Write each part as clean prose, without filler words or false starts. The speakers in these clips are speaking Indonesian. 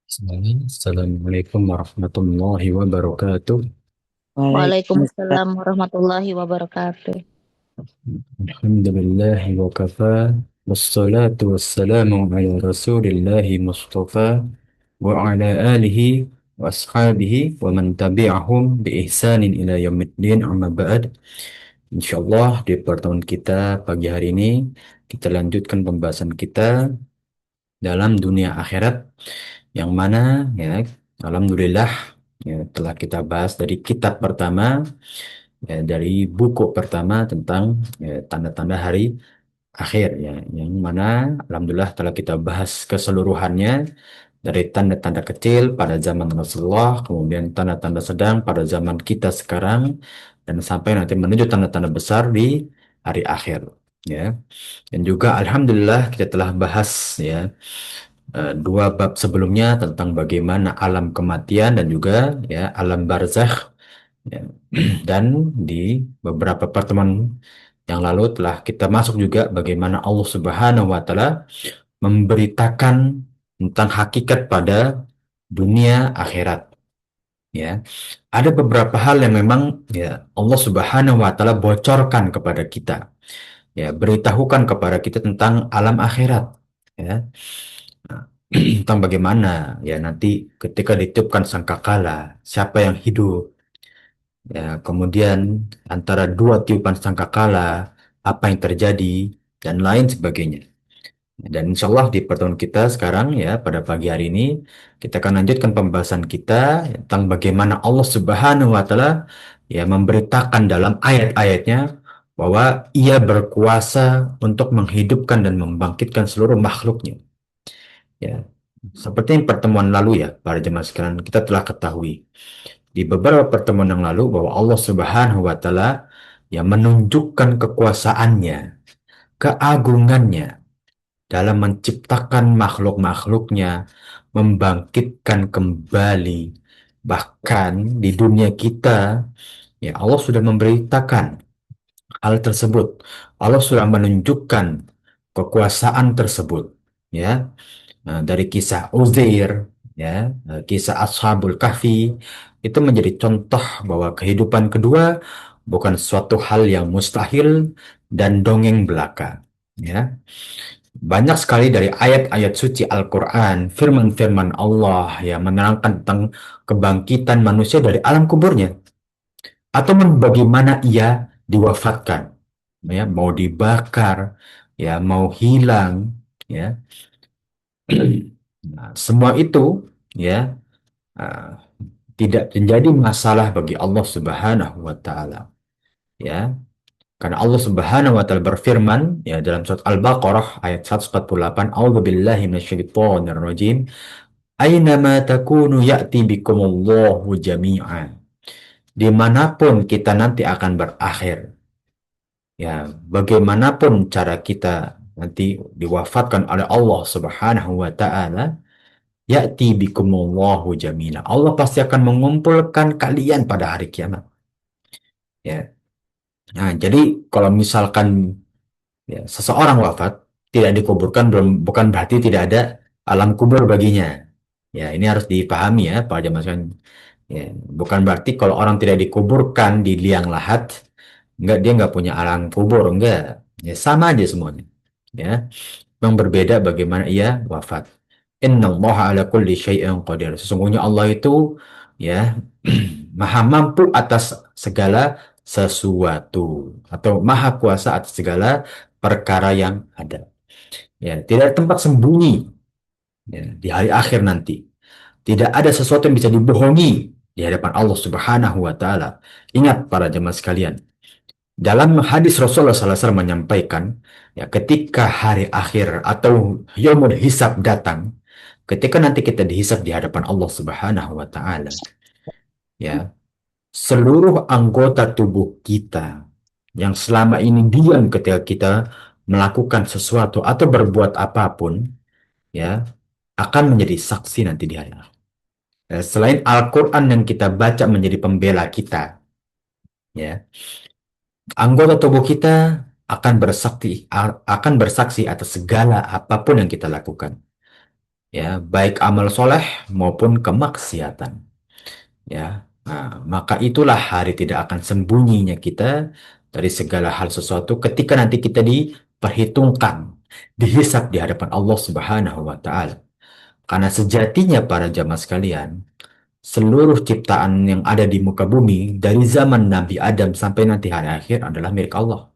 Assalamualaikum warahmatullahi wabarakatuh. Waalaikumsalam. Waalaikumsalam warahmatullahi wabarakatuh. Alhamdulillahi wa kafa. Wassalatu wassalamu ala rasulillahi mustafa wa ala alihi wa ashabihi wa man tabi'ahum bi ihsanin ila yaumiddin amma ba'd. Insyaallah di pertemuan kita pagi hari ini kita lanjutkan pembahasan kita dalam dunia akhirat yang mana ya alhamdulillah ya telah kita bahas dari kitab pertama ya, dari buku pertama tentang ya, tanda-tanda hari akhir ya yang mana alhamdulillah telah kita bahas keseluruhannya dari tanda-tanda kecil pada zaman Rasulullah, kemudian tanda-tanda sedang pada zaman kita sekarang, dan sampai nanti menuju tanda-tanda besar di hari akhir ya. Dan juga alhamdulillah kita telah bahas ya dua bab sebelumnya tentang bagaimana alam kematian dan juga ya alam barzakh ya. Dan di beberapa pertemuan yang lalu telah kita masuk juga bagaimana Allah Subhanahu wa taala memberitakan tentang hakikat pada dunia akhirat ya. Ada beberapa hal yang memang ya Allah Subhanahu wa taala bocorkan kepada kita. Ya, beritahukan kepada kita tentang alam akhirat ya. Nah, tentang bagaimana ya nanti ketika ditiupkan sangkakala, siapa yang hidup, ya, kemudian antara dua tiupan sangkakala, apa yang terjadi, dan lain sebagainya. Dan insya Allah di pertemuan kita sekarang ya pada pagi hari ini kita akan lanjutkan pembahasan kita tentang bagaimana Allah Subhanahu wa taala ya memberitakan dalam ayat-ayatnya bahwa Ia berkuasa untuk menghidupkan dan membangkitkan seluruh makhluknya. Ya, seperti yang pertemuan lalu ya para jemaah sekalian kita telah ketahui di beberapa pertemuan yang lalu bahwa Allah Subhanahu wa taala yang menunjukkan kekuasaannya, keagungannya dalam menciptakan makhluk-makhluknya, membangkitkan kembali, bahkan di dunia kita, ya Allah sudah memberitakan hal tersebut. Allah sudah menunjukkan kekuasaan tersebut, ya. Nah, dari kisah Uzair, ya, kisah Ashabul Kahfi, itu menjadi contoh bahwa kehidupan kedua bukan suatu hal yang mustahil dan dongeng belaka. Ya, banyak sekali dari ayat-ayat suci Al-Quran, firman-firman Allah yang menerangkan tentang kebangkitan manusia dari alam kuburnya, atau bagaimana ia diwafatkan, ya, mau dibakar, ya, mau hilang, ya. Nah, semua itu ya uh, tidak menjadi masalah bagi Allah Subhanahu wa taala ya karena Allah Subhanahu wa taala berfirman ya dalam surat Al-Baqarah ayat 148 A'udzubillahi minasyaitonir rajim Aynama takunu ya'ti bikumullahu jami'an dimanapun kita nanti akan berakhir ya bagaimanapun cara kita nanti diwafatkan oleh Allah Subhanahu wa taala Ya'ti bikumullahu jamila. Allah pasti akan mengumpulkan kalian pada hari kiamat. Ya. Nah, jadi kalau misalkan ya, seseorang wafat tidak dikuburkan bukan berarti tidak ada alam kubur baginya. Ya, ini harus dipahami ya, Pak Jamal sekalian. Ya, bukan berarti kalau orang tidak dikuburkan di liang lahat, enggak dia nggak punya alam kubur, enggak. Ya, sama aja semuanya. Ya, yang berbeda bagaimana ia wafat. Innallaha ala kulli syai'in qadir. Sesungguhnya Allah itu ya maha mampu atas segala sesuatu atau maha kuasa atas segala perkara yang ada. Ya, tidak ada tempat sembunyi ya, di hari akhir nanti. Tidak ada sesuatu yang bisa dibohongi di hadapan Allah Subhanahu wa taala. Ingat para jemaah sekalian, dalam hadis Rasulullah SAW menyampaikan, ya ketika hari akhir atau yaumul hisab datang, ketika nanti kita dihisab di hadapan Allah Subhanahu wa taala, ya, seluruh anggota tubuh kita yang selama ini diam ketika kita melakukan sesuatu atau berbuat apapun, ya, akan menjadi saksi nanti di hari akhir. Ya, selain Al-Quran yang kita baca menjadi pembela kita, ya, anggota tubuh kita akan bersaksi atas segala apapun yang kita lakukan. ya, baik amal soleh maupun kemaksiatan, ya. Nah, maka itulah hari tidak akan sembunyinya kita dari segala hal sesuatu ketika nanti kita diperhitungkan, dihisap di hadapan Allah Subhanahu wa Ta'ala. Karena sejatinya para jamaah sekalian, seluruh ciptaan yang ada di muka bumi dari zaman Nabi Adam sampai nanti hari akhir adalah milik Allah.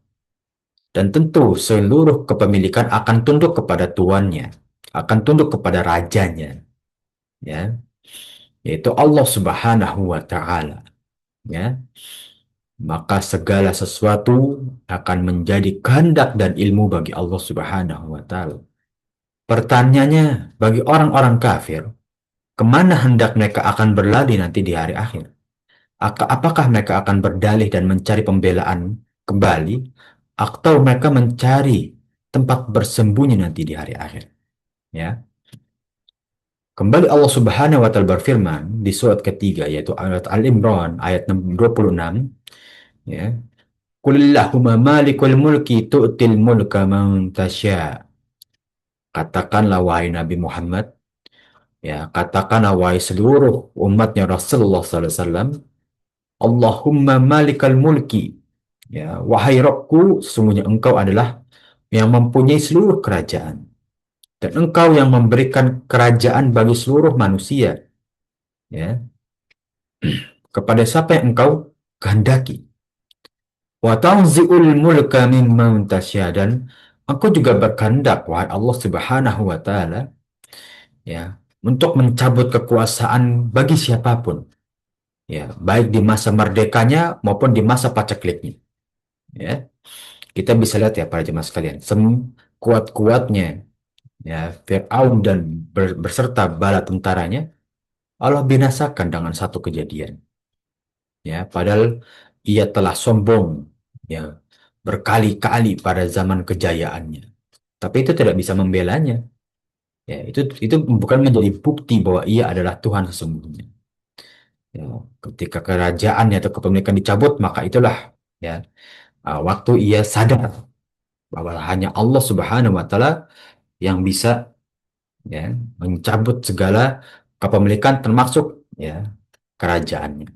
Dan tentu seluruh kepemilikan akan tunduk kepada tuannya, akan tunduk kepada rajanya, ya, yaitu Allah Subhanahu wa Ta'ala, ya. Maka segala sesuatu akan menjadi kehendak dan ilmu bagi Allah Subhanahu wa Ta'ala. Pertanyaannya, bagi orang-orang kafir, kemana hendak mereka akan berlari nanti di hari akhir? Apakah mereka akan berdalih dan mencari pembelaan kembali, atau mereka mencari tempat bersembunyi nanti di hari akhir? Ya, kembali Allah Subhanahu wa Ta'ala berfirman di surat ketiga, yaitu ayat Al-Imran ayat 26, ya. Qulillahumma malikul mulki tu'til mulka man tasya. Katakanlah wahai Nabi Muhammad, ya, katakanlah wahai seluruh umatnya Rasulullah SAW, Allahumma malikal mulki, ya, wahai Rabbku, sesungguhnya engkau adalah yang mempunyai seluruh kerajaan. Dan engkau yang memberikan kerajaan bagi seluruh manusia. Ya, kepada siapa yang engkau kehendaki. Wa tanzi'ul mulka mimman tasya, dan engkau juga berkehendak, wahai Allah Subhanahu wa Ta'ala, ya, untuk mencabut kekuasaan bagi siapapun. Ya, baik di masa merdekanya maupun di masa pacekliknya. Ya, kita bisa lihat ya para jemaah sekalian, kuat-kuatnya, ya, Fir'aun dan berserta bala tentaranya Allah binasakan dengan satu kejadian. Ya, padahal ia telah sombong, ya, berkali-kali pada zaman kejayaannya. Tapi itu tidak bisa membelanya. Ya, itu bukan menjadi bukti bahwa ia adalah Tuhan sesungguhnya. Ya, ketika kerajaannya atau kepemilikan dicabut, maka itulah, ya, waktu ia sadar bahwa hanya Allah Subhanahu wa Ta'ala yang bisa, ya, mencabut segala kepemilikan termasuk, ya, kerajaannya.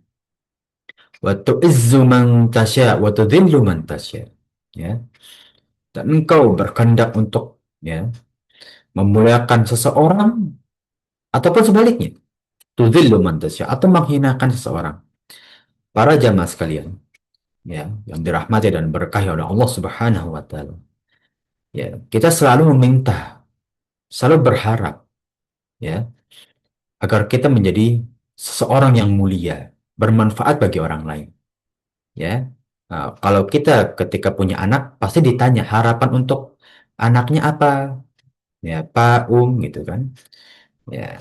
Wa tu'izzu man tasya wa tudhillu man tasya. Ya, dan engkau berkehendak untuk, ya, memuliakan seseorang ataupun sebaliknya, tudhillu man tasya, atau menghinakan seseorang. Para jamaah sekalian, ya, yang dirahmati dan berkahi oleh Allah Subhanahu wa Ta'ala. Ya, kita selalu meminta, selalu berharap, ya, agar kita menjadi seseorang yang mulia, bermanfaat bagi orang lain. Ya, nah, kalau kita ketika punya anak pasti ditanya harapan untuk anaknya apa, ya Pak, gitu kan. Ya,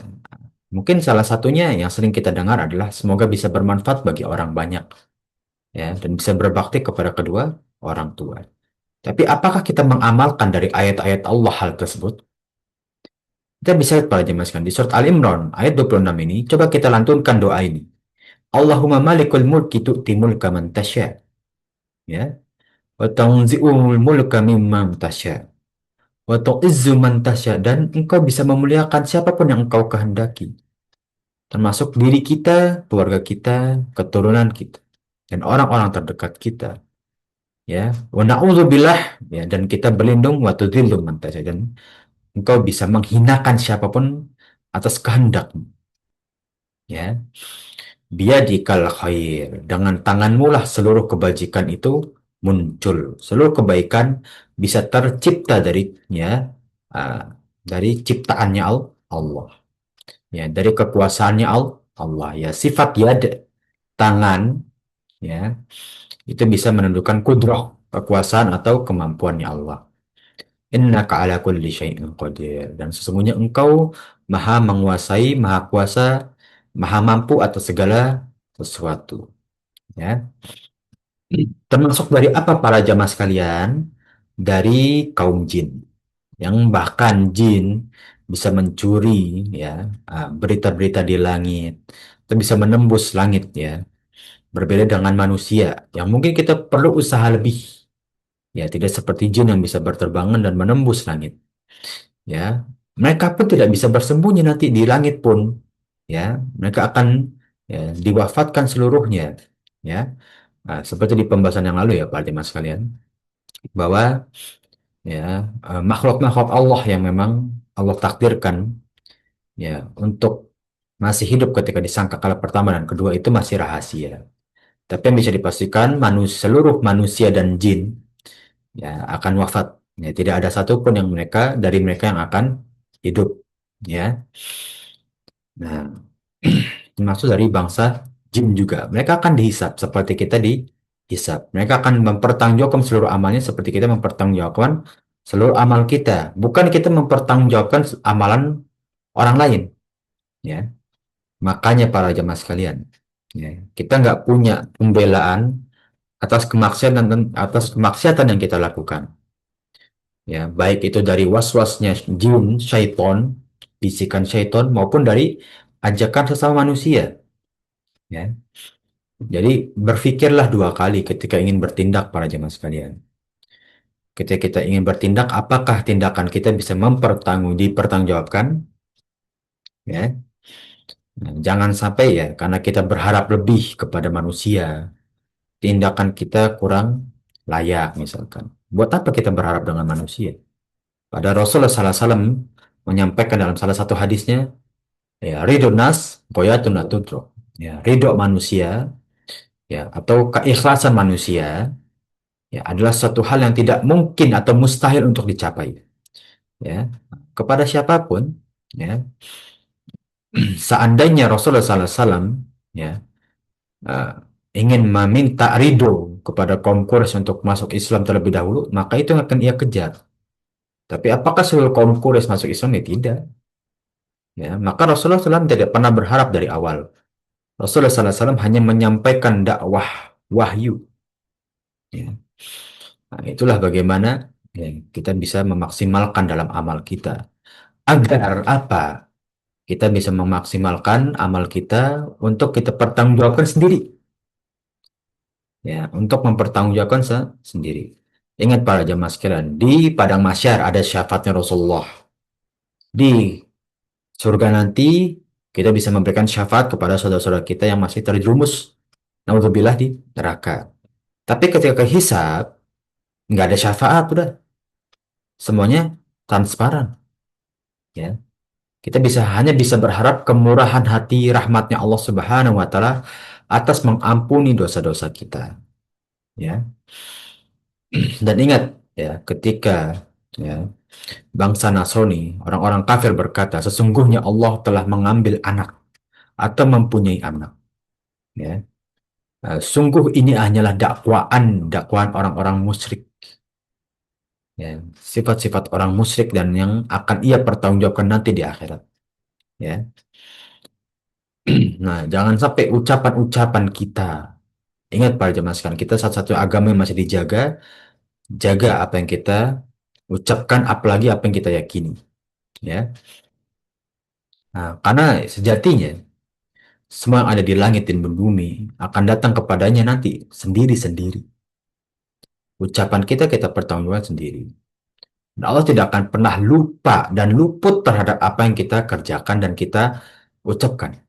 mungkin salah satunya yang sering kita dengar adalah semoga bisa bermanfaat bagi orang banyak, ya, dan bisa berbakti kepada kedua orang tua. Tapi apakah kita mengamalkan dari ayat-ayat Allah hal tersebut? Kita bisa lihat pada jemaah sekalian di surat Al-Imran ayat 26 ini, coba kita lantunkan doa ini. Allahumma malikul mulki tu'ti mulka man tasya, ya, wa tanzi'ul mulka mimman tasya, wa tu'izzu man tasya, dan engkau bisa memuliakan siapapun yang engkau kehendaki, termasuk diri kita, keluarga kita, keturunan kita, dan orang-orang terdekat kita. Ya, wa na'udzubillah, ya, dan kita berlindung wa tudzillu man tasya, dan engkau bisa menghinakan siapapun atas kehendakmu. Ya, biadikal khair, dengan tanganmu lah seluruh kebajikan itu muncul. Seluruh kebaikan bisa tercipta ya, ah, dari ciptaannya Allah. Ya, dari kekuasaannya Allah. Ya, sifat yad, tangan, ya, itu bisa menunjukkan kudrah, kekuasaan atau kemampuannya Allah. Innaka ala kulli syai'in qadir. Dan sesungguhnya engkau maha menguasai, maha kuasa, maha mampu atas segala sesuatu. Ya. Termasuk dari apa para jamaah sekalian? Dari kaum jin. Yang bahkan jin bisa mencuri, ya, berita-berita di langit. Atau bisa menembus langit, ya. Berbeda dengan manusia yang mungkin kita perlu usaha lebih. Ya, tidak seperti jin yang bisa berterbangan dan menembus langit. Ya, Mereka pun tidak bisa bersembunyi nanti di langit pun, ya. Mereka akan ya, diwafatkan seluruhnya, ya. Nah, seperti di pembahasan yang lalu ya, Pak Dimas sekalian, bahwa ya makhluk-makhluk Allah yang memang Allah takdirkan ya untuk masih hidup ketika disangka kala pertama dan kedua itu masih rahasia. Tapi yang bisa dipastikan seluruh manusia dan jin ya akan wafat. Ya, tidak ada satupun yang dari mereka yang akan hidup. Ya, nah termasuk dari bangsa jin juga. Mereka akan dihisap seperti kita dihisap. Mereka akan mempertanggungjawabkan seluruh amalnya seperti kita mempertanggungjawabkan seluruh amal kita. Bukan kita mempertanggungjawabkan amalan orang lain. Ya, makanya para jamaah sekalian, ya, kita nggak punya pembelaan atas kemaksiatan yang kita lakukan. Ya, baik itu dari waswasnya jin, syaiton, bisikan syaiton maupun dari ajakan sesama manusia. Ya, jadi berpikirlah dua kali ketika ingin bertindak para jemaah sekalian. Ketika kita ingin bertindak, apakah tindakan kita bisa dipertanggungjawabkan? Ya, nah, jangan sampai ya karena kita berharap lebih kepada manusia, tindakan kita kurang layak misalkan. Buat apa kita berharap dengan manusia? Pada Rasulullah SAW menyampaikan dalam salah satu hadisnya, ya ridho nas goyatun atudro. Ya, ridho manusia ya atau keikhlasan manusia ya adalah suatu hal yang tidak mungkin atau mustahil untuk dicapai. Ya, kepada siapapun ya, seandainya Rasulullah SAW ya eh, ingin meminta ridho kepada kaum Quraisy untuk masuk Islam terlebih dahulu, maka itu yang akan ia kejar. Tapi apakah seluruh kaum Quraisy masuk Islam? Ya tidak. Ya, maka Rasulullah SAW tidak pernah berharap dari awal. Rasulullah SAW hanya menyampaikan dakwah wahyu. Ya. Nah, itulah bagaimana ya, kita bisa memaksimalkan dalam amal kita. Agar apa? Kita bisa memaksimalkan amal kita untuk kita pertanggungjawabkan sendiri. Ya, untuk mempertanggungjawabkan sendiri. Ingat para jamaah sekalian, di padang mahsyar ada syafaatnya Rasulullah. Di surga nanti kita bisa memberikan syafaat kepada saudara-saudara kita yang masih terjerumus naudzubillah di neraka. Tapi ketika kehisab nggak ada syafaat udah semuanya transparan ya. Kita hanya bisa berharap kemurahan hati rahmatnya Allah Subhanahu wa taala atas mengampuni dosa-dosa kita ya. Dan ingat ya ketika ya bangsa Nasrani, orang-orang kafir berkata, sesungguhnya Allah telah mengambil anak atau mempunyai anak. Ya, sungguh ini hanyalah dakwaan orang-orang musyrik. Ya, sifat-sifat orang musyrik dan yang akan ia pertanggungjawabkan nanti di akhirat. Ya, nah jangan sampai ucapan-ucapan kita. Ingat para jemaah sekalian, kita satu-satu agama yang masih dijaga, jaga apa yang kita ucapkan, apalagi apa yang kita yakini. Ya, nah, karena sejatinya semua yang ada di langit dan bumi akan datang kepadanya nanti sendiri-sendiri. Ucapan kita pertanggungjawabkan sendiri. Dan Allah tidak akan pernah lupa dan luput terhadap apa yang kita kerjakan dan kita ucapkan.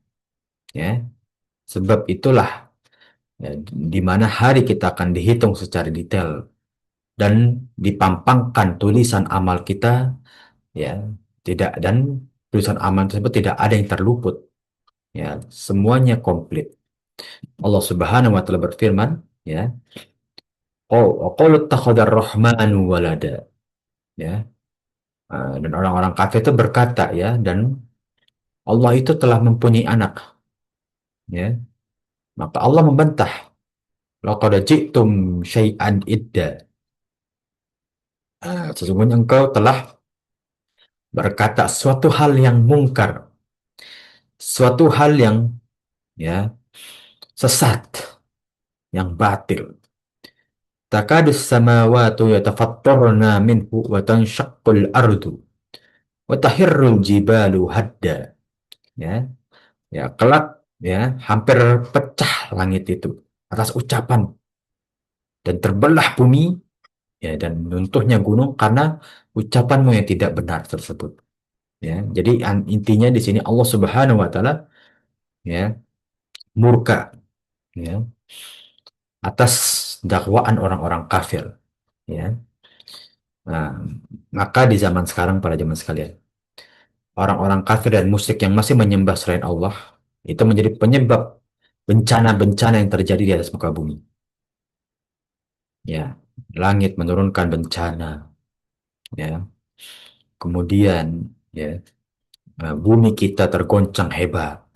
Ya, sebab itulah ya, di mana hari kita akan dihitung secara detail dan dipampangkan tulisan amal kita, ya tidak dan tulisan amal tersebut tidak ada yang terluput. Ya, semuanya komplit. Allah Subhanahu wa taala berfirman, ya, qalu takhadar rahmanu walada. Ya, dan orang-orang kafir itu berkata ya dan Allah itu telah mempunyai anak. Ya, maka Allah membantah. Laqad ji'tum syai'an idda. Sesungguhnya engkau telah berkata suatu hal yang mungkar, suatu hal yang ya sesat, yang batil. Takadus samawati yatafattarna minhu wa tanshaqqul ardu wa tahirrul jibalu hadda. Ya, ya kelak ya hampir pecah langit itu atas ucapan dan terbelah bumi ya dan runtuhnya gunung karena ucapanmu yang tidak benar tersebut. Ya, jadi intinya di sini Allah Subhanahu wa taala ya murka ya atas dakwaan orang-orang kafir ya. Nah, maka di zaman sekarang para jemaah sekalian, orang-orang kafir dan musyrik yang masih menyembah selain Allah itu menjadi penyebab bencana-bencana yang terjadi di atas muka bumi. Ya, langit menurunkan bencana, ya. Kemudian, ya, bumi kita tergoncang hebat,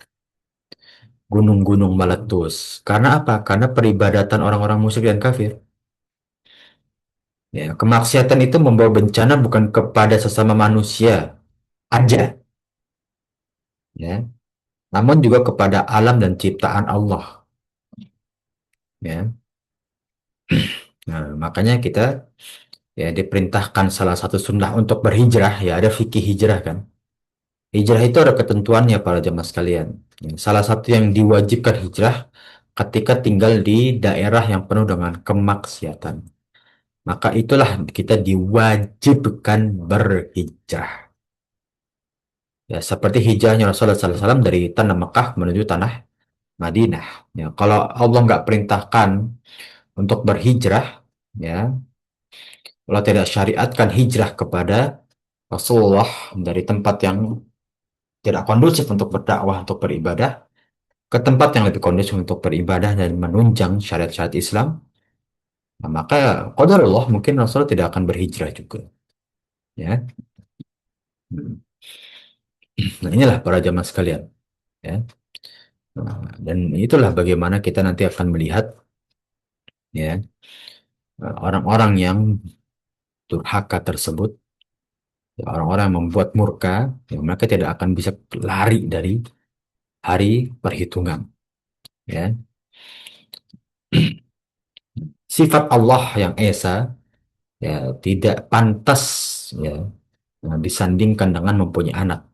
gunung-gunung meletus. Karena apa? Karena peribadatan orang-orang musyrik dan kafir. Ya, kemaksiatan itu membawa bencana bukan kepada sesama manusia aja, ya, namun juga kepada alam dan ciptaan Allah. Ya. Nah, makanya kita ya diperintahkan salah satu sunnah untuk berhijrah, ya ada fikih hijrah kan. Hijrah itu ada ketentuannya para jemaah sekalian. Ya, salah satu yang diwajibkan hijrah ketika tinggal di daerah yang penuh dengan kemaksiatan. Maka itulah kita diwajibkan berhijrah. Ya, seperti hijrahnya Rasulullah SAW dari tanah Mekah menuju tanah Madinah. Ya, kalau Allah nggak perintahkan untuk berhijrah, ya, Allah tidak syariatkan hijrah kepada Rasulullah dari tempat yang tidak kondusif untuk berdakwah, untuk beribadah, ke tempat yang lebih kondusif untuk beribadah dan menunjang syariat-syariat Islam, nah, maka qadarullah mungkin Rasul tidak akan berhijrah juga. Ya. Nah, inilah para jamaah sekalian. Ya. Nah, dan itulah bagaimana kita nanti akan melihat ya orang-orang yang durhaka tersebut, ya, orang-orang yang membuat murka, ya, mereka tidak akan bisa lari dari hari perhitungan. Ya. Sifat Allah yang esa ya tidak pantas ya disandingkan dengan mempunyai anak.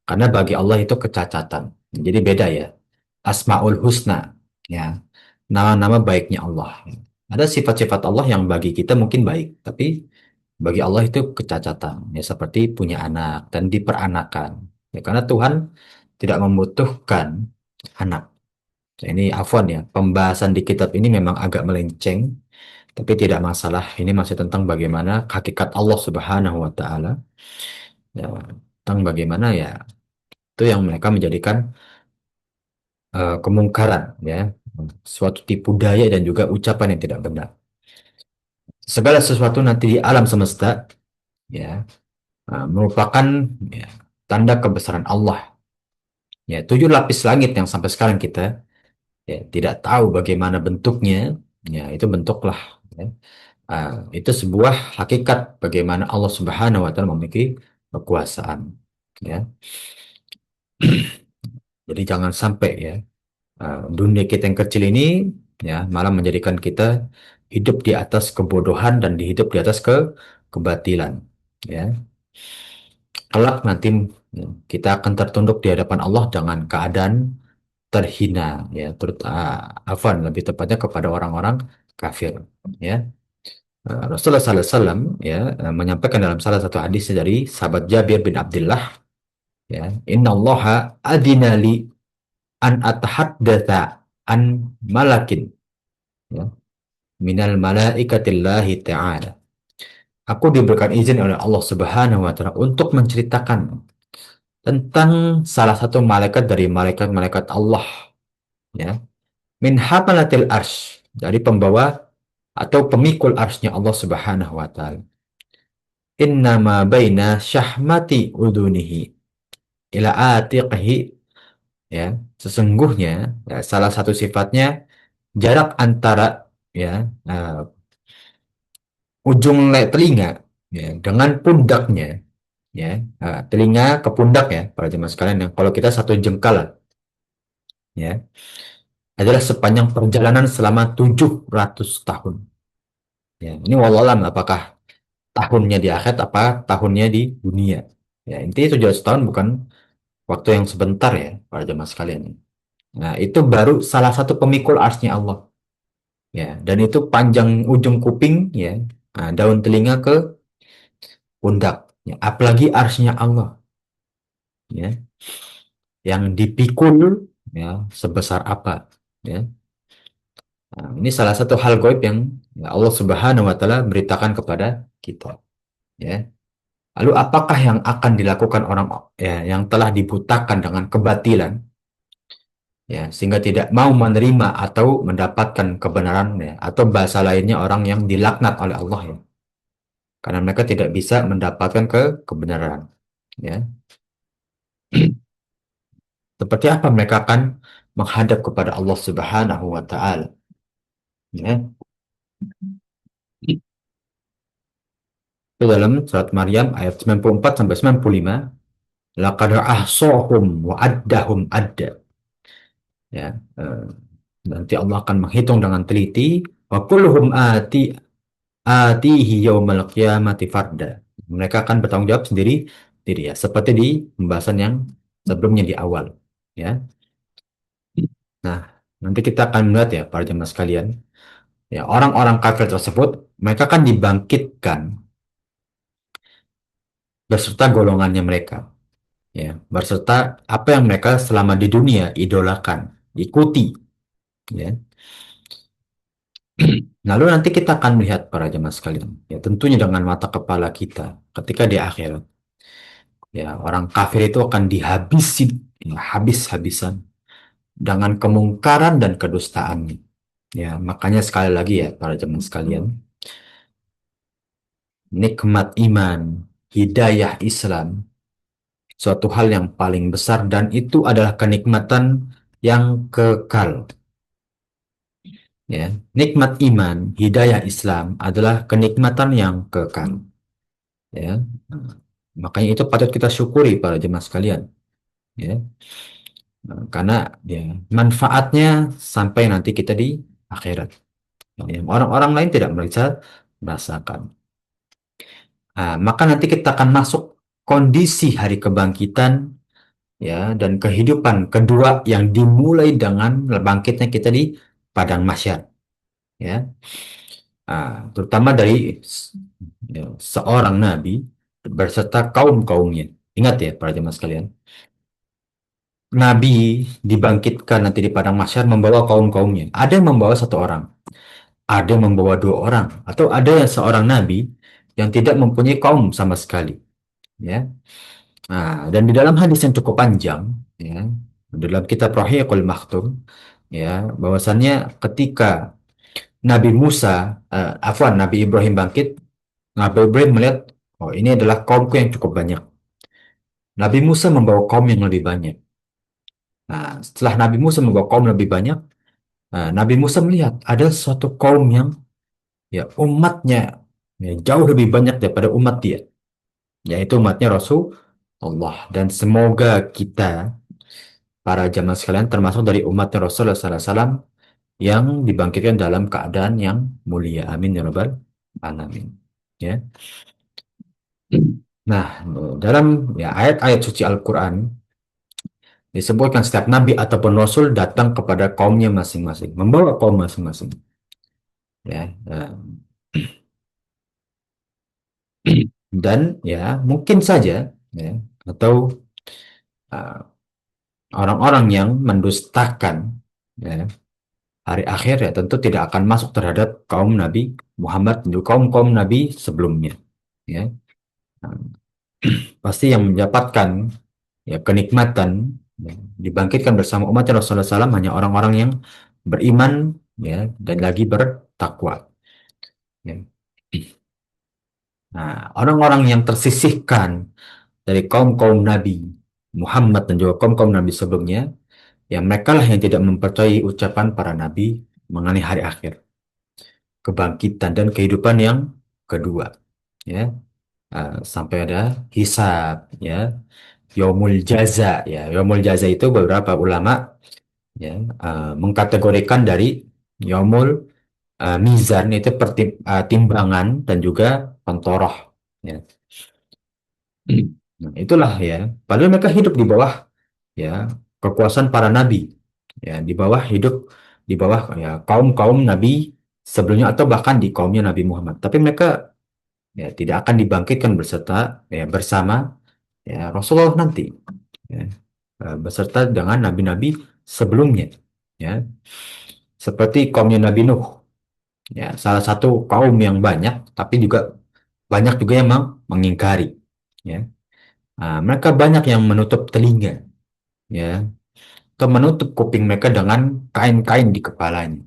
Karena bagi Allah itu kecacatan. Jadi beda ya. Asmaul Husna ya. Nama-nama baiknya Allah. Ada sifat-sifat Allah yang bagi kita mungkin baik, tapi bagi Allah itu kecacatan. Ya seperti punya anak dan diperanakan. Ya karena Tuhan tidak membutuhkan anak. Nah, ini afwan ya, pembahasan di kitab ini memang agak melenceng, tapi tidak masalah. Ini masih tentang bagaimana hakikat Allah Subhanahu wa taala. Ya, tentang bagaimana ya itu yang mereka menjadikan kemungkaran ya, suatu tipu daya dan juga ucapan yang tidak benar. Segala sesuatu nanti di alam semesta ya merupakan ya, tanda kebesaran Allah. Ya, tujuh lapis langit yang sampai sekarang kita ya tidak tahu bagaimana bentuknya, ya itu bentuklah. Ya. Itu sebuah hakikat bagaimana Allah Subhanahu wa taala memiliki kekuasaan. Ya. Jadi jangan sampai ya dunia kita yang kecil ini ya malah menjadikan kita hidup di atas kebodohan dan hidup di atas kebatilan. Ya. Kelak nanti ya, kita akan tertunduk di hadapan Allah dengan keadaan terhina ya, afwan lebih tepatnya kepada orang-orang kafir. Ya. Rasulullah SAW ya menyampaikan dalam salah satu hadis dari sahabat Jabir bin Abdullah ya Inna Allaha adina li an atahaddatha an malakin ya minal malaikatillahi ta'ala. Aku diberikan izin oleh Allah Subhanahu wa taala untuk menceritakan tentang salah satu malaikat dari malaikat-malaikat Allah ya min hafalatil arsy dari pembawa atau pemikul arsy Allah Subhanahu wa taala. Innama baina syahmati udunihi ila atiqihi ya sesungguhnya ya, salah satu sifatnya jarak antara ya ujung telinga ya dengan pundaknya ya telinga ke pundak ya para jemaah sekalian yang kalau kita satu jengkal ya adalah sepanjang perjalanan selama 700 tahun ya ini wallahualam apakah tahunnya di akhirat apa tahunnya di dunia ya intinya 700 tahun bukan waktu yang sebentar ya para jemaah sekalian. Nah, itu baru salah satu pemikul arsy Allah. Ya, dan itu panjang ujung kuping ya, daun telinga ke pundak. Ya, apalagi arsy Allah. ya, yang dipikul ya sebesar apa, ya. Nah, ini salah satu hal gaib yang ya, Allah Subhanahu wa taala beritakan kepada kita, ya. Lalu apakah yang akan dilakukan orang ya yang telah dibutakan dengan kebatilan, ya, sehingga tidak mau menerima atau mendapatkan kebenaran, ya, atau bahasa lainnya orang yang dilaknat oleh Allah, ya, karena mereka tidak bisa mendapatkan kebenaran, ya. Seperti apa mereka akan menghadap kepada Allah Subhanahu wa taala, ya. Itu dalam surat Maryam ayat 94 sampai 95, laqad ahsahum wa addahum adda, ya. Nanti Allah akan menghitung dengan teliti, wa kulluhum atihi yaumal qiyamati farda. Mereka akan bertanggung jawab sendiri sendiri, ya, seperti di pembahasan yang sebelumnya di awal, ya. Nah, nanti kita akan melihat, ya, para jemaah sekalian, ya, orang-orang kafir tersebut mereka akan dibangkitkan beserta golongannya mereka, ya, berserta apa yang mereka selama di dunia idolakan, ikuti, ya. Lalu nanti kita akan melihat para jemaah sekalian, ya, tentunya dengan mata kepala kita ketika di akhirat, ya, orang kafir itu akan dihabisi, ya, habis-habisan dengan kemungkaran dan kedustaannya. Ya, makanya sekali lagi, ya, para jemaah sekalian, nikmat iman, hidayah Islam, suatu hal yang paling besar dan itu adalah kenikmatan yang kekal. Ya, nikmat iman, hidayah Islam adalah kenikmatan yang kekal. Ya, makanya itu patut kita syukuri para jemaah sekalian. Ya, karena ya, manfaatnya sampai nanti kita di akhirat. Ya, orang-orang lain tidak bisa merasakan. Nah, maka nanti kita akan masuk kondisi hari kebangkitan, ya, dan kehidupan kedua yang dimulai dengan bangkitnya kita di padang mahsyar, ya. Terutama dari ya, seorang nabi berserta kaum-kaumnya. Ingat, ya, para jemaah sekalian, nabi dibangkitkan nanti di padang mahsyar membawa kaum-kaumnya. Ada yang membawa satu orang, ada yang membawa dua orang, atau ada yang seorang nabi yang tidak mempunyai kaum sama sekali, ya. Dan di dalam hadis yang cukup panjang, ya, dalam kitab Rahiqul Maktum, ya, bahwasannya ketika Nabi Musa, Nabi Ibrahim bangkit, Nabi Ibrahim melihat, oh, ini adalah kaumku yang cukup banyak. Nabi Musa membawa kaum yang lebih banyak. Nah, setelah Nabi Musa membawa kaum lebih banyak, Nabi Musa melihat ada suatu kaum yang ya umatnya ya, jauh lebih banyak daripada umat dia, yaitu umatnya Rasulullah. Dan semoga kita para jamaah sekalian termasuk dari umatnya Rasulullah SAW yang dibangkitkan dalam keadaan yang mulia. Amin ya rabbal alamin. Ya. Nah, dalam ya ayat-ayat suci Al-Quran disebutkan setiap nabi ataupun rasul datang kepada kaumnya masing-masing, membawa kaum masing-masing. Ya, dan ya mungkin saja, ya, atau uh, orang-orang yang mendustakan, ya, hari akhir, ya, tentu tidak akan masuk terhadap kaum Nabi Muhammad dan kaum-kaum Nabi sebelumnya. Ya. Nah, pasti yang mendapatkan ya kenikmatan, ya, dibangkitkan bersama umat Rasulullah SAW hanya orang-orang yang beriman, ya, dan lagi bertakwa. Ya. Nah, orang-orang yang tersisihkan dari kaum-kaum Nabi Muhammad dan juga kaum-kaum Nabi sebelumnya, ya mereka lah yang tidak mempercayai ucapan para Nabi mengenai hari akhir, kebangkitan dan kehidupan yang kedua, ya. Sampai ada hisab, ya, yaumul jaza, ya. Yaumul jaza itu beberapa ulama, ya, mengkategorikan dari yaumul mizan itu timbangan dan juga pentoroh, ya. Nah, itulah, ya, padahal mereka hidup di bawah, ya, kekuasaan para nabi, ya, di bawah hidup di bawah ya kaum-kaum nabi sebelumnya atau bahkan di kaumnya Nabi Muhammad, tapi mereka ya tidak akan dibangkitkan beserta ya bersama ya Rasulullah nanti, beserta dengan nabi-nabi sebelumnya, ya, seperti kaumnya Nabi Nuh, ya, salah satu kaum yang banyak, tapi juga banyak juga yang mengingkari, ya. Mereka banyak yang menutup telinga, ya, atau menutup kuping mereka dengan kain-kain di kepalanya.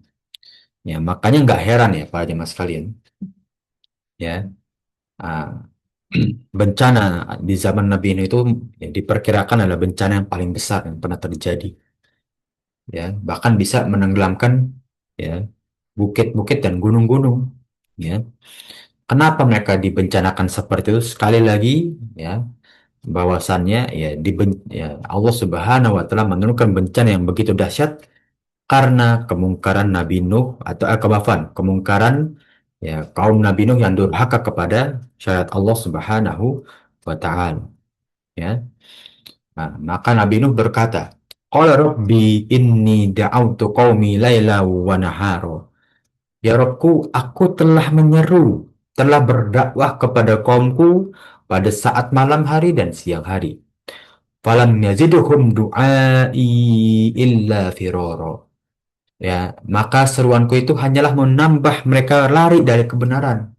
Ya, makanya nggak heran ya para jemaah sekalian, ya, ah, bencana di zaman Nabi Nuh itu ya, diperkirakan adalah bencana yang paling besar yang pernah terjadi, ya, bahkan bisa menenggelamkan, ya, bukit-bukit dan gunung-gunung, ya. Kenapa mereka dibencanakan seperti itu? Sekali lagi, ya, bahwasannya ya, ya, Allah Subhanahu wa taala menurunkan bencana yang begitu dahsyat karena kemungkaran Nabi Nuh atau kebafan, kemungkaran, ya, kaum Nabi Nuh yang durhaka kepada syariat Allah Subhanahu wa taala, ya. Maka Nabi Nuh berkata, "Qala rabbi inni da'autu qaumi laila wa nahara." Ya Robku, aku telah menyeru, telah berdakwah kepada kaumku pada saat malam hari dan siang hari. Falam yaziduhum du'ai illa firoro. Ya, maka seruanku itu hanyalah menambah mereka lari dari kebenaran.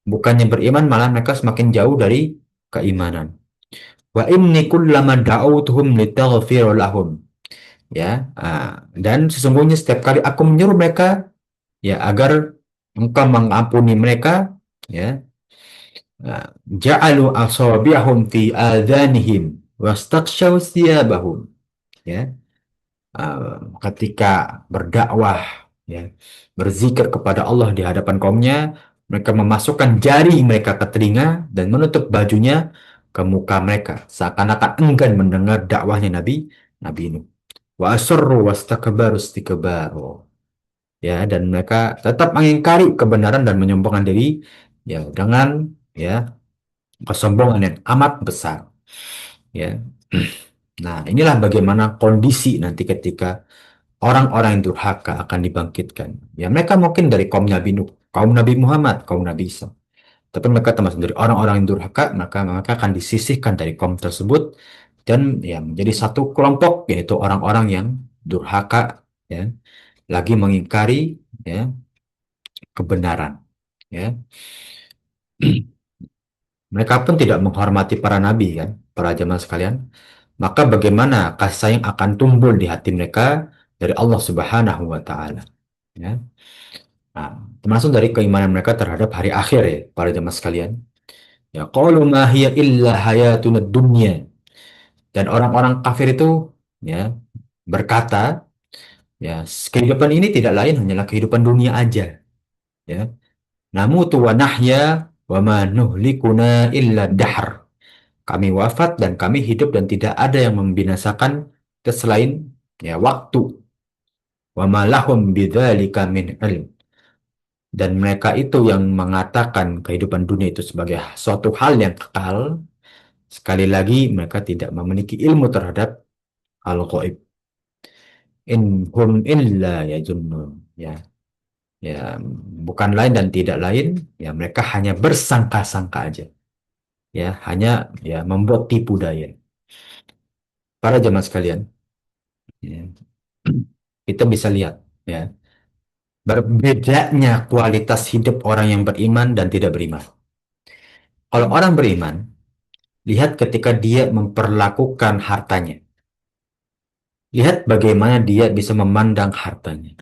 Bukannya beriman, malah mereka semakin jauh dari keimanan. Wa inni kullama da'autuhum litaghfira lahum. Ya, dan sesungguhnya setiap kali aku menyuruh mereka, ya, agar engkau mengampuni mereka, ya, ja'alu asabi'ahum fi adhanihim wastakshaw thiyabahum, ya. Ketika berdakwah, ya, berzikir kepada Allah di hadapan kaumnya, mereka memasukkan jari mereka ke telinga dan menutup bajunya ke muka mereka seakan-akan enggan mendengar dakwahnya Nabi Nuh. Wa asarru wastakbaru istikbaru. Ya, dan mereka tetap mengingkari kebenaran dan menyombongkan diri, ya, dengan, ya, kesombongan yang amat besar, ya. Nah, inilah bagaimana kondisi nanti ketika orang-orang yang durhaka akan dibangkitkan. Ya, mereka mungkin dari kaum Nabi Nuh, kaum Nabi Muhammad, kaum Nabi Isa. Tapi mereka termasuk dari orang-orang yang durhaka, maka mereka akan disisihkan dari kaum tersebut dan ya menjadi satu kelompok, yaitu orang-orang yang durhaka, ya, lagi mengingkari, ya, kebenaran, ya. Mereka pun tidak menghormati para nabi, kan, para jemaah sekalian. Maka bagaimana kasih sayang akan tumbuh di hati mereka dari Allah Subhanahu wa taala, ya. Nah, termasuk dari keimanan mereka terhadap hari akhir, ya, para jemaah sekalian. Ya, qalu ma hiya illa hayatuna dunya. Dan orang-orang kafir itu, ya, berkata, ya, kehidupan ini tidak lain hanyalah kehidupan dunia aja, ya. Namutu wa nahya wa ma nuhlikuna illa dahr. Kami wafat dan kami hidup dan tidak ada yang membinasakan kita selain, ya, waktu. Wa ma lahum bidzalika min ilm. Dan mereka itu yang mengatakan kehidupan dunia itu sebagai suatu hal yang kekal. Sekali lagi, mereka tidak memiliki ilmu terhadap hal gaib. In hum illa yajunnun. Ya, ya, bukan lain dan tidak lain. Ya, mereka hanya bersangka-sangka aja. Ya, hanya, ya, membuat tipu daya. Para jemaah sekalian, ya, kita bisa lihat, ya, berbedanya kualitas hidup orang yang beriman dan tidak beriman. Kalau orang beriman, lihat ketika dia memperlakukan hartanya. Lihat bagaimana dia bisa memandang hartanya.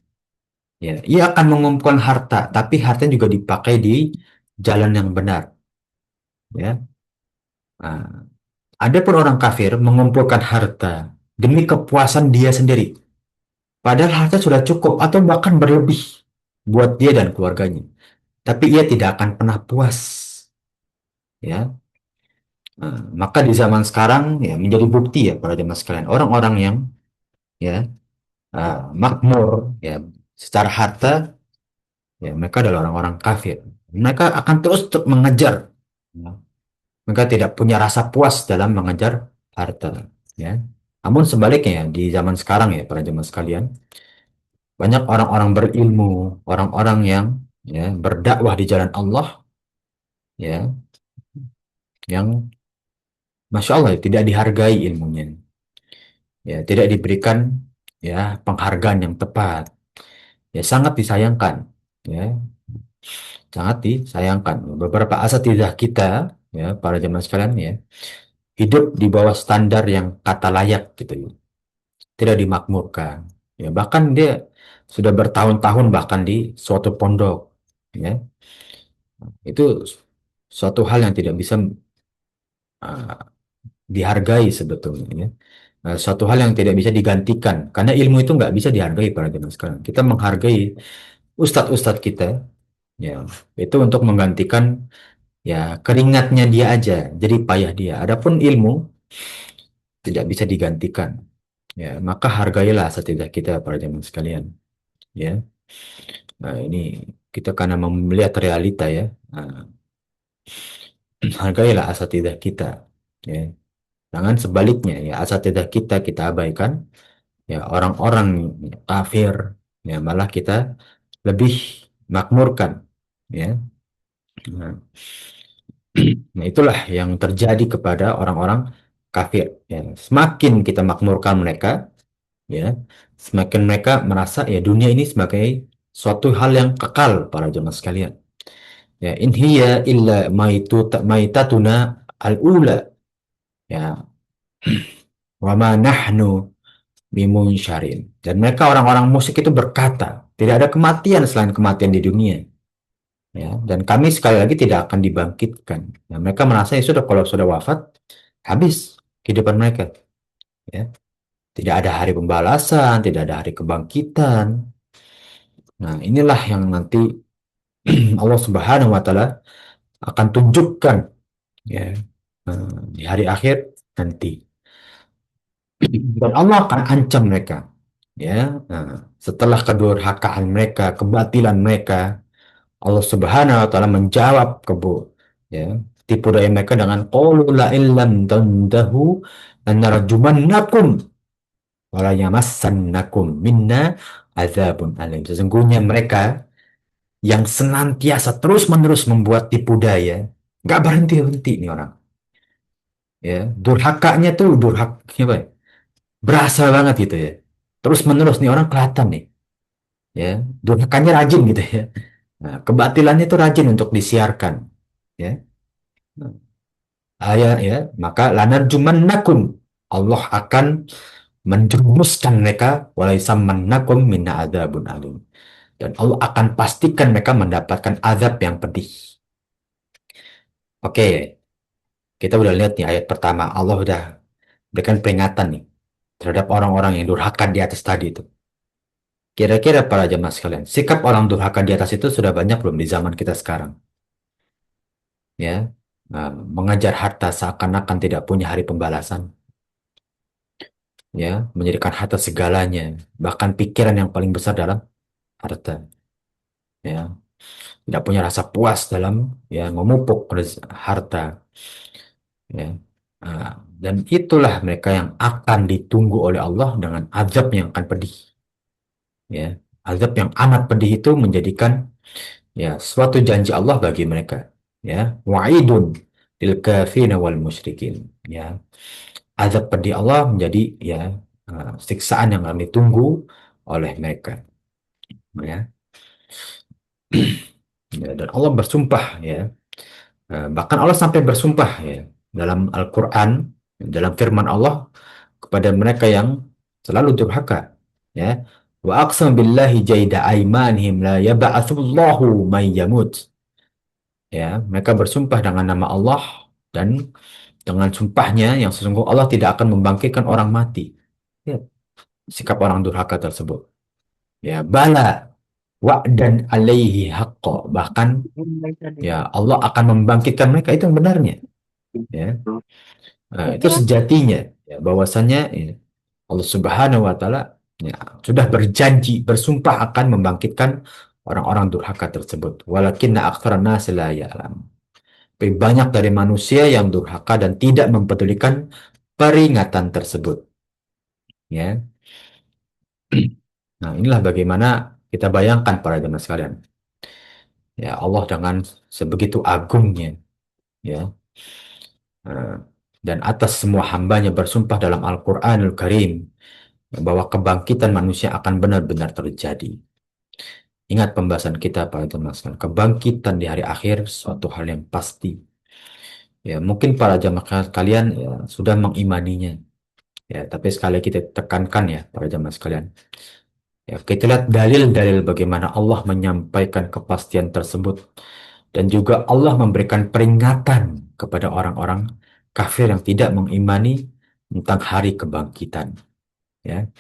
Ya, ia akan mengumpulkan harta, tapi hartanya juga dipakai di jalan yang benar. Ya, nah, ada pun orang kafir mengumpulkan harta demi kepuasan dia sendiri. Padahal harta sudah cukup atau bahkan berlebih buat dia dan keluarganya. Tapi ia tidak akan pernah puas. Ya, maka di zaman sekarang, ya, menjadi bukti, ya, para jemaah sekalian, orang-orang yang, ya, makmur, ya, secara harta, ya, mereka adalah orang-orang kafir. Mereka akan terus mengejar, ya. Mereka tidak punya rasa puas dalam mengejar harta, ya. Namun sebaliknya, ya, di zaman sekarang, ya, para jemaah sekalian, banyak orang-orang berilmu, orang-orang yang, ya, berdakwah di jalan Allah, ya, yang Masya Allah, ya, tidak dihargai ilmunya. ya tidak diberikan ya penghargaan yang tepat, ya sangat disayangkan, ya sangat disayangkan. Beberapa asatidzah kita, ya para jemaah sekalian, ya hidup di bawah standar yang kata layak gitu, ya. Tidak dimakmurkan, ya bahkan dia sudah bertahun-tahun bahkan di suatu pondok, ya itu suatu hal yang tidak bisa uh, dihargai sebetulnya, ya. Suatu hal yang tidak bisa digantikan karena ilmu itu nggak bisa dihargai pada zaman sekarang. Kita menghargai ustadz-ustadz kita, ya itu untuk menggantikan ya keringatnya dia aja, jadi payah dia. Adapun ilmu tidak bisa digantikan, ya maka hargailah setidak kita para jemaah sekalian, ya. Nah, ini kita karena melihat realita, ya. Nah, hargailah asatidah kita, ya. Jangan sebaliknya, ya asatidah kita abaikan, ya orang-orang kafir, ya malah kita lebih makmurkan, ya. Nah, nah, itulah yang terjadi kepada orang-orang kafir, ya. Semakin kita makmurkan mereka, ya semakin mereka merasa ya dunia ini sebagai suatu hal yang kekal para jemaah sekalian, ya in hiya illa maitatuna al-ula, ya wa ma nahnu bimunsyarin. Dan mereka orang-orang musyrik itu berkata tidak ada kematian selain kematian di dunia, ya dan kami sekali lagi tidak akan dibangkitkan. Nah, mereka merasa ya sudah kalau sudah wafat habis kehidupan mereka, ya tidak ada hari pembalasan, tidak ada hari kebangkitan. Nah, inilah yang nanti Allah Subhanahu wa taala akan tunjukkan, ya di hari akhir nanti. Dan Allah akan ancam mereka, ya. Nah, setelah kedurhakaan mereka, kebatilan mereka, Allah Subhanahu wa taala menjawab ya tipu daya mereka dengan qaulu la illam tantahu lanarjumannakum wa la yamassannakum minna azabun alim. Sesungguhnya mereka yang senantiasa terus-menerus membuat tipu daya, nggak berhenti-henti nih orang. Ya, durhakanya tuh apa ya? Berasa banget gitu ya. Terus-menerus nih orang kelihatan nih, ya. Durhakanya rajin gitu ya. Nah, kebatilannya tuh rajin untuk disiarkan, ya. Ayat ya, maka lanarjumannakum, Allah akan menjerumuskan mereka walaisammannakum minna adzabun alim. Dan Allah akan pastikan mereka mendapatkan azab yang pedih. Oke, kita udah lihat nih ayat pertama, Allah udah berikan peringatan nih terhadap orang-orang yang durhaka di atas tadi itu. Kira-kira para jemaah sekalian, sikap orang durhaka di atas itu sudah banyak belum di zaman kita sekarang? Ya, mengejar harta seakan-akan tidak punya hari pembalasan, ya, menjadikan harta segalanya, bahkan pikiran yang paling besar dalam harta, ya, tidak punya rasa puas dalam ya memupuk harta, ya. Dan itulah mereka yang akan ditunggu oleh Allah dengan azab yang akan pedih, ya. Azab yang amat pedih itu menjadikan ya suatu janji Allah bagi mereka, ya wa'idun lil kafirin wal musyrikin, ya azab pedih Allah menjadi ya siksaan yang akan ditunggu oleh mereka, ya. Ya, dan Allah bersumpah, ya. Bahkan Allah sampai bersumpah, ya dalam Al-Qur'an, dalam firman Allah kepada mereka yang selalu durhaka, ya wa aqsam billahi jaida aimanihim la yab'atsullahu may yamut. Ya, mereka bersumpah dengan nama Allah dan dengan sumpahnya yang sesungguhnya Allah tidak akan membangkitkan orang mati. Ya, sikap orang durhaka tersebut. Ya, bala wa'dan alaihi haqqo. Bahkan ya Allah akan membangkitkan mereka, itu yang benarnya. Ya, itu sejatinya, ya, bahwasannya ya, Allah Subhanahu wa taala ya, sudah berjanji, bersumpah akan membangkitkan orang-orang durhaka tersebut. Walakinna aktsara nasi la ya'lam. Tapi banyak dari manusia yang durhaka dan tidak mempedulikan peringatan tersebut. Ya, nah inilah bagaimana kita bayangkan para jemaah sekalian. Ya Allah dengan sebegitu agungnya, ya, dan atas semua hambanya bersumpah dalam Al-Quranul Karim bahwa kebangkitan manusia akan benar-benar terjadi. Ingat pembahasan kita Pak itu Mas, kebangkitan di hari akhir suatu hal yang pasti. Ya, mungkin para jamaah kalian ya, sudah mengimaninya. Ya, tapi sekali kita tekankan ya para jamaah sekalian. Ya, kita lihat dalil-dalil bagaimana Allah menyampaikan kepastian tersebut dan juga Allah memberikan peringatan kepada orang-orang kafir yang tidak mengimani tentang hari kebangkitan. Ya,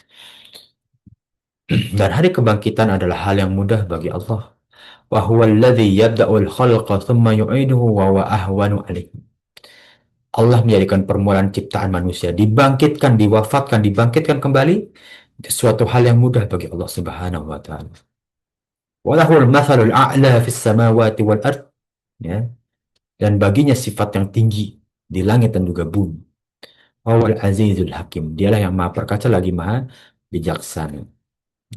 dan hari kebangkitan adalah hal yang mudah bagi Allah. Wa huwal ladzi yabda'ul khalqa tsumma yu'iduhu wa huwa ahwanu alaihi. Allah menjadikan permulaan ciptaan manusia, dibangkitkan, diwafatkan, dibangkitkan kembali, itu suatu hal yang mudah bagi Allah Subhanahu wa taala. Walahul mathalul a'la fis samawati wal ard, ya. Dan baginya sifat yang tinggi di langit dan juga bumi. Wal azizul hakim. Dialah yang maha perkasa lagi maha bijaksana.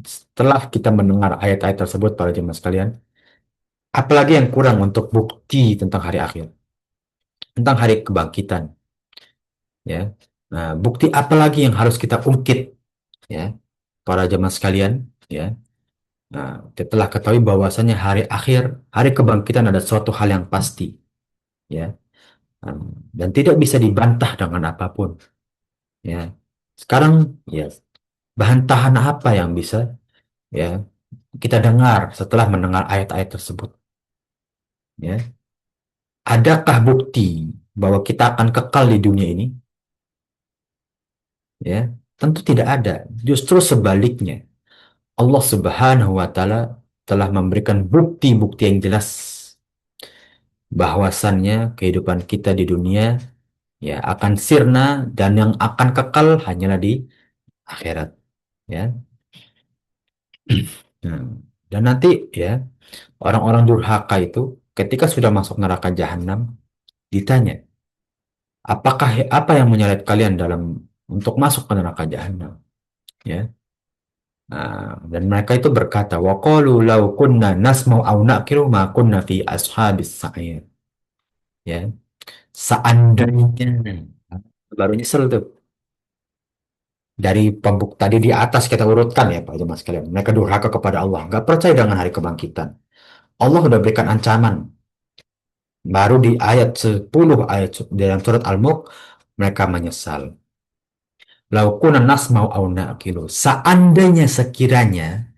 Setelah kita mendengar ayat-ayat tersebut para jemaah sekalian, apalagi yang kurang untuk bukti tentang hari akhir, tentang hari kebangkitan, ya. Nah, bukti apa lagi yang harus kita ungkit, ya, para jemaah sekalian, ya. Nah, setelah ketahui bahwasannya hari akhir, hari kebangkitan ada suatu hal yang pasti, ya. Nah, dan tidak bisa dibantah dengan apapun, ya. Sekarang, ya, bantahan apa yang bisa, ya, kita dengar setelah mendengar ayat-ayat tersebut, ya. Adakah bukti bahwa kita akan kekal di dunia ini? Ya, tentu tidak ada. Justru sebaliknya, Allah Subhanahu wa taala telah memberikan bukti-bukti yang jelas bahwasannya kehidupan kita di dunia ya akan sirna dan yang akan kekal hanyalah di akhirat, ya. Nah, dan nanti ya orang-orang durhaka itu ketika sudah masuk neraka jahanam ditanya, apakah apa yang menyeret kalian dalam untuk masuk ke neraka jahanam, ya. Nah, dan mereka itu berkata, wa qalu law kunna nasma'u aw naqilu ma kunna fi ashabis sa'ir. Ya, seandainya baru nyesel tuh. Dari pembuk tadi di atas kita urutkan ya Pak Jemaah sekalian. Mereka durhaka kepada Allah, nggak percaya dengan hari kebangkitan. Allah sudah berikan ancaman. Baru di ayat 10 ayat dalam surat Al-Mulk mereka menyesal. Lau kunna nasma'u aw naqilu. Seandainya sekiranya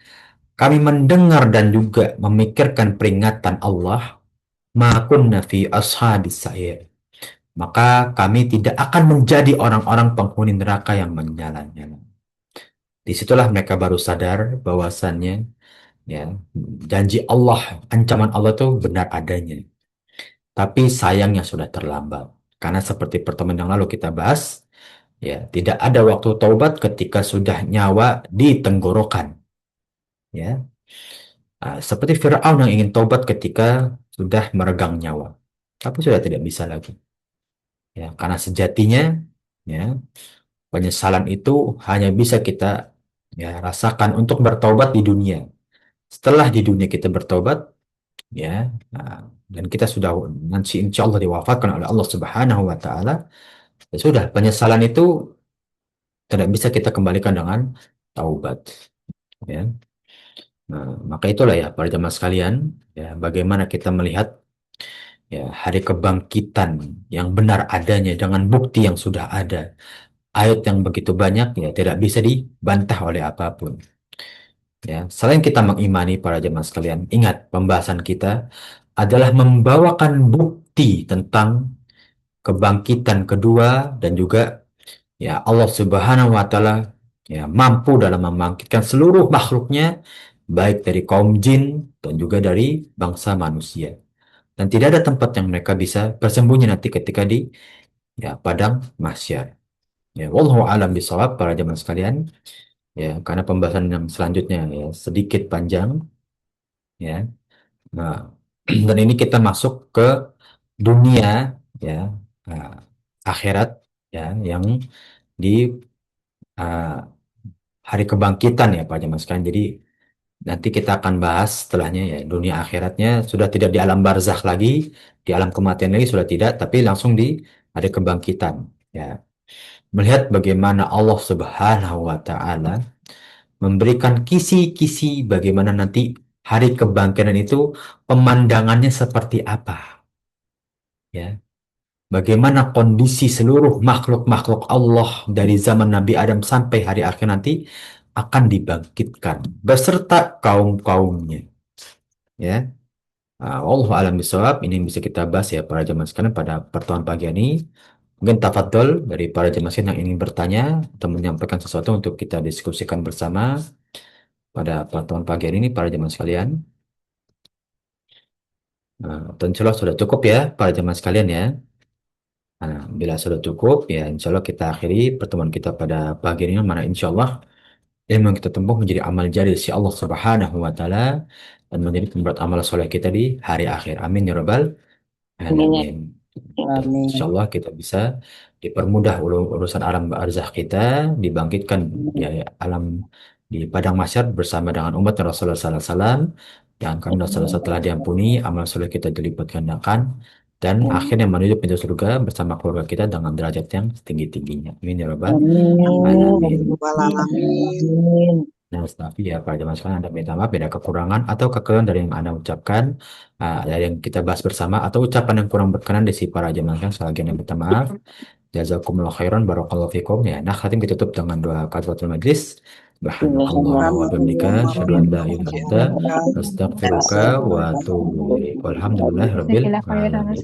kami mendengar dan juga memikirkan peringatan Allah, ma kunna fi ashabis sa'ir. Maka kami tidak akan menjadi orang-orang penghuni neraka yang menyala-nyala. Disitulah mereka baru sadar bahwasannya ya janji Allah, ancaman Allah itu benar adanya. Tapi sayangnya sudah terlambat. Karena seperti pertemuan yang lalu kita bahas, ya tidak ada waktu taubat ketika sudah nyawa di tenggorokan. Ya, seperti Firaun yang ingin taubat ketika sudah meregang nyawa, tapi sudah tidak bisa lagi. Ya, karena sejatinya, ya penyesalan itu hanya bisa kita ya rasakan untuk bertaubat di dunia. Setelah di dunia kita bertaubat, ya, nah, dan kita sudah nanti insya Allah diwafatkan oleh Allah Subhanahu Wa Taala, ya sudah penyesalan itu tidak bisa kita kembalikan dengan taubat. Ya. Nah, maka itulah ya para jemaah sekalian, ya bagaimana kita melihat ya hari kebangkitan yang benar adanya dengan bukti yang sudah ada. Ayat yang begitu banyak ya tidak bisa dibantah oleh apapun. Ya, selain kita mengimani para jemaah sekalian, ingat pembahasan kita adalah membawakan bukti tentang kebangkitan kedua dan juga ya Allah Subhanahu wa taala ya mampu dalam membangkitkan seluruh makhluknya baik dari kaum jin dan juga dari bangsa manusia. Dan tidak ada tempat yang mereka bisa bersembunyi nanti ketika di ya padang mahsyar. Ya, wallahu alam bisawab para jemaah sekalian. Ya, karena pembahasan yang selanjutnya ya sedikit panjang ya. Nah, dan ini kita masuk ke dunia ya nah, akhirat ya yang di ah, hari kebangkitan ya Pak Jemaah sekalian. Jadi nanti kita akan bahas setelahnya ya dunia akhiratnya sudah tidak di alam barzakh lagi, di alam kematian lagi sudah tidak, tapi langsung di hari kebangkitan. Ya, melihat bagaimana Allah Subhanahu wa Ta'ala memberikan kisi-kisi bagaimana nanti hari kebangkitan itu pemandangannya seperti apa, ya. Bagaimana kondisi seluruh makhluk-makhluk Allah dari zaman Nabi Adam sampai hari akhir nanti akan dibangkitkan beserta kaum-kaumnya, ya. Wallahu a'lam bishawab. Ini yang bisa kita bahas ya para jemaah sekalian pada pertemuan pagi ini. Mungkin tafadhol dari para jemaah sekalian yang ingin bertanya atau menyampaikan sesuatu untuk kita diskusikan bersama pada pertemuan pagi hari ini para jemaah sekalian. Atau insya Allah sudah cukup ya para jemaah sekalian ya. Bila sudah cukup ya insya Allah kita akhiri pertemuan kita pada pagi ini, mana insya Allah ilmu yang kita tempuh menjadi amal jari si Allah Subhanahu wa Ta'ala dan menjadi tempat amal soleh kita di hari akhir. Amin ya Rabbal Amin ya. alamin. Dan insya Amin. Allah kita bisa dipermudah urusan alam barzakh kita, dibangkitkan di alam di padang mahsyar bersama dengan umat Rasulullah SAW, yang kami Rasulullah setelah diampuni amal soleh kita dilipat gandakan, dan akhirnya menuju pintu surga bersama keluarga kita dengan derajat yang setinggi-tingginya. Amin ya Rabbal alamin. Amin. Alamin. Amin. Nah, tapi ya pada zaman sekarang Anda minta maaf, beda kekurangan atau kekeliruan dari yang Anda ucapkan, dari yang kita bahas bersama, atau ucapan yang kurang berkenan di si para jemaah sekalian, sekali lagi Anda minta maaf. Jazakumullah khairan, barakallahu fikum. Ya, nah, khatim kita tutup dengan doa kafaratul majlis. Subhanakallah wa bihamdika, asyhadu an la ilaha illa anta, astaghfiruka wa atubu ilaik. Walhamdulillahirabbil alamin.